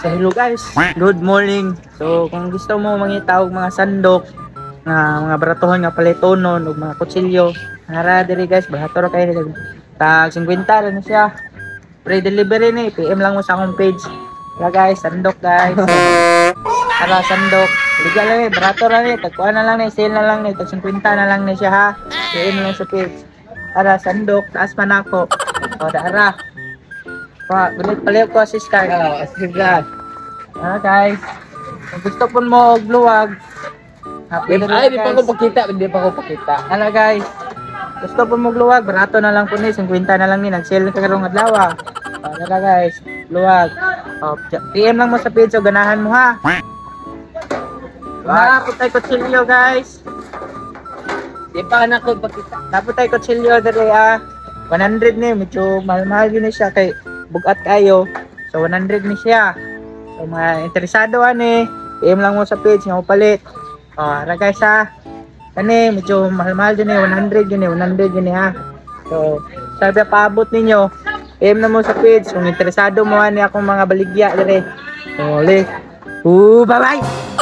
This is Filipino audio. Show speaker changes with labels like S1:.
S1: So hello guys, good morning. So kung gusto mo mangita og mga sandok nga mga baratohon nga paletonon ug mga kutsilyo, nara diri guys, barato ra kay tag 50 ra na siya. Free delivery ni, PM lang mo sa akong page. Wala guys, sandok guys. Tara sandok. Liga lang eh, barato ra ni, tagkuan na lang ni, sale na lang ni, tag 50 na lang ni siya ha. PM lang sa page. Tara sandok, taas man ako. O dara. Gunit pala ko assist card. Assist card. Guys, kung gusto po mo og luwag,
S2: Di pa ko pakita.
S1: Guys, gusto po mo og luwag, barato na lang po ni, 50 na lang ni, nag-sale na karong adlaw. Guys, luwag. PM lang mo sa page, so ganahan mo ha. Napot tayo kutsilyo guys.
S2: Di pa na ko pakita.
S1: Napot tayo kutsilyo dali 100 ni, medyo mahal-mahal yun siya kay bugat kayo. So 100 ni siya. So mga interesado ani, PM lang mo sa page nga upalit. Ara guys ha. Kani medyo mahal-mahal din 100 yun 100 yun ha. So sabi paabot ninyo, PM na mo sa page kung interesado mo ani akong mga baligya dire. So bye bye.